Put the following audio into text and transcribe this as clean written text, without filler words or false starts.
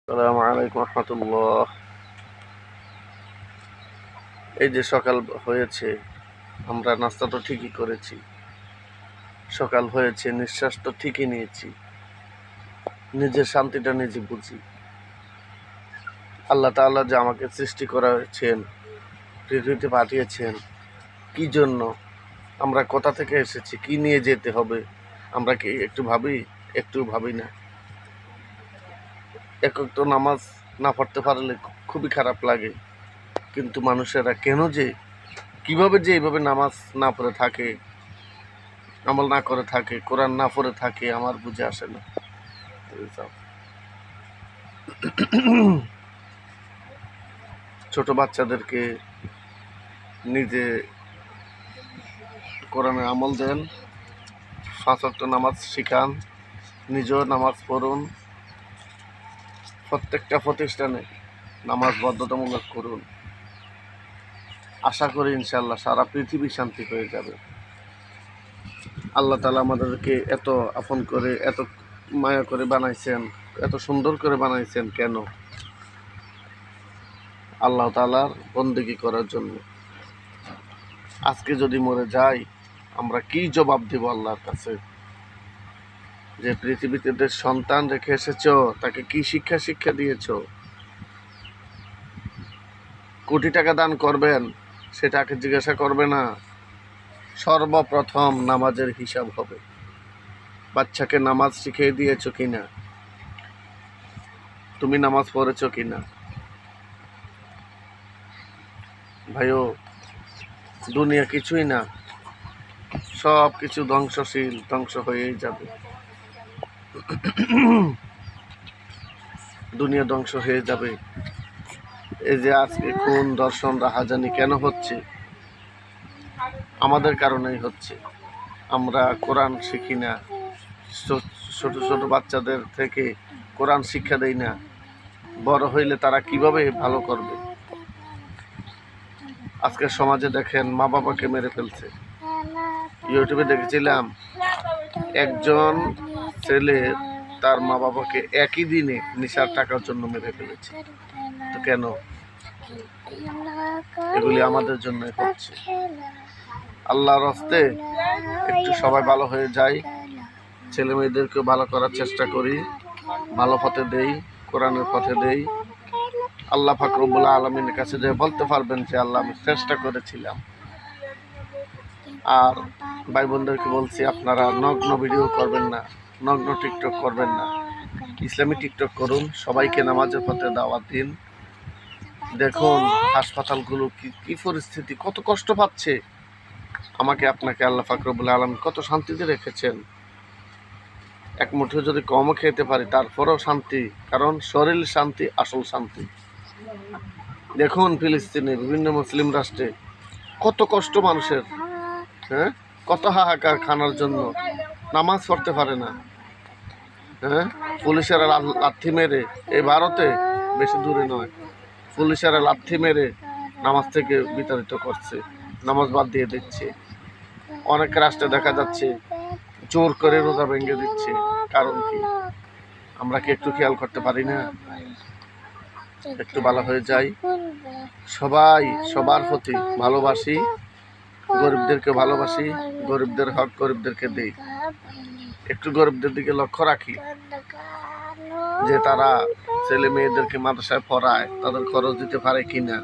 আসসালামু আলাইকুম রহমতুল্লাহ। এই যে সকাল হয়েছে, আমরা নাস্তা তো ঠিকই করেছি, সকাল হয়েছে, নিঃশ্বাস তো ঠিকই নিয়েছি, নিজের শান্তিটা নিজে বুঝি। আল্লাহ তাআলা যে আমাকে সৃষ্টি করেছেন, পৃথিবীতে পাঠিয়েছেন, কি জন্য, আমরা কোথা থেকে এসেছি, কি নিয়ে যেতে হবে, আমরা কি একটু ভাবি? একটু ভাবি না। একক তো নামাজ না পড়তে পারলে খুবই খারাপ লাগে, কিন্তু মানুষেরা কেন যে, কিভাবে যে এইভাবে নামাজ না পড়ে থাকে, আমল না করে থাকে, কোরআন না পড়ে থাকে, আমার বুঝে আসে না। ছোট বাচ্চাদেরকে নিজে কোরআনে আমল দেন, 5 ওয়াক্ত নামাজ শিখান, নিজেও নামাজ পড়ুন, প্রত্যেকটা প্রতিষ্ঠানে নামাজ বাধ্যতামূলক করুন। আশা করি ইনশাআল্লাহ সারা পৃথিবী শান্তি হয়ে যাবে। আল্লাহ তাআলা আমাদেরকে এত আপন করে, এত মায়া করে বানাইছেন, এত সুন্দর করে বানাইছেন কেন? আল্লাহ তাআলার বন্দেগী করার জন্য। আজকে যদি মরে যাই, আমরা কি জবাব দেব আল্লাহর কাছে? যে পৃথিবীতে যে সন্তান রেখে এসেছ, তাকে কি শিক্ষা দিয়েছ? কোটি টাকা দান করবেন, সেটাকে জিজ্ঞাসা করবে না। সর্বপ্রথম নামাজের হিসাব হবে। বাচ্চাকে নামাজ শিখিয়ে দিয়েছ কিনা, তুমি নামাজ পড়েছ কিনা? ভাইও, দুনিয়া কিছুই না, সব কিছু ধ্বংসশীল, ধ্বংস হয়েই যাবে। দুনিয়া ধ্বংস হয়ে যাবে। এই যে আজকে খুন, ধর্ষণ, রাহাজানি কেন হচ্ছে? আমাদের কারণেই হচ্ছে। আমরা কোরআন শিখি না, ছোট ছোট বাচ্চাদের থেকে কোরআন শিক্ষা দেই না। বড় হইলে তারা কিভাবে ভালো করবে? আজকের সমাজে দেখেন, মা বাবাকে মেরে ফেলছে। ইউটিউবে দেখেছিলাম, একজন ছেলে তার মা বাবাকে একই দিনে নেশার টাকার জন্য মেরে ফেলেছে। তো কেন? এগুলি আমাদের জন্যই হচ্ছে। আল্লাহর হস্তে একটু সবাই ভালো হয়ে যায়, ছেলে মেয়েদেরকে ভালো করার চেষ্টা করি, ভালো পথে দেই, কোরআনের পথে দেই। আল্লাহ পাক রব্বুল আলামিনের কাছে যে বলতে পারবেন যে আল্লাহ, আমি চেষ্টা করেছিলাম। আর ভাই বোনদেরকে বলছি, আপনারা নগ্ন ভিডিও করবেন না, নগ্ন টিকটক করবেন না, ইসলামী টিকটক করুন, সবাইকে নামাজের পথে দাওয়াত দিন। দেখুন হাসপাতালগুলো কি পরিস্থিতি, কত কষ্ট পাচ্ছে। আমাকে আপনাকে আল্লাহ পাক রব্বুল আলামিন কত শান্তিতে রেখেছেন। এক মুঠো যদি কমও খেতে পারি, তারপরেও শান্তি, কারণ শরীর শান্তি আসল শান্তি। দেখুন ফিলিস্তিনে, বিভিন্ন মুসলিম রাষ্ট্রে কত কষ্ট মানুষের, হ্যাঁ, কত হাহাকার খানার জন্য, নামাজ পড়তে পারে না, হ্যাঁ, পুলিশেরা লাথি মেরে, এই ভারতে বেশি দূরে নয়, পুলিশেরা লাথি মেরে নামাজ থেকে বিতাড়িত করছে, নামাজ বাদ দিয়ে দিচ্ছে। অনেক রাষ্ট্রে দেখা যাচ্ছে জোর করে রোজা ভেঙে দিচ্ছে। কারণ কি? আমরা কি একটু খেয়াল করতে পারি না? একটু ভালো হয়ে যাই, সবাই সবার প্রতি ভালোবাসি, গরিবদেরকে ভালোবাসি, গরিবদের হক গরিবদেরকে দিই। একটু গরিবদের দিকে লক্ষ্য রাখি, যে তারা ছেলে মেয়েদেরকে মাদ্রাসায় পড়ায়, তাদের খরচ দিতে পারে কিনা।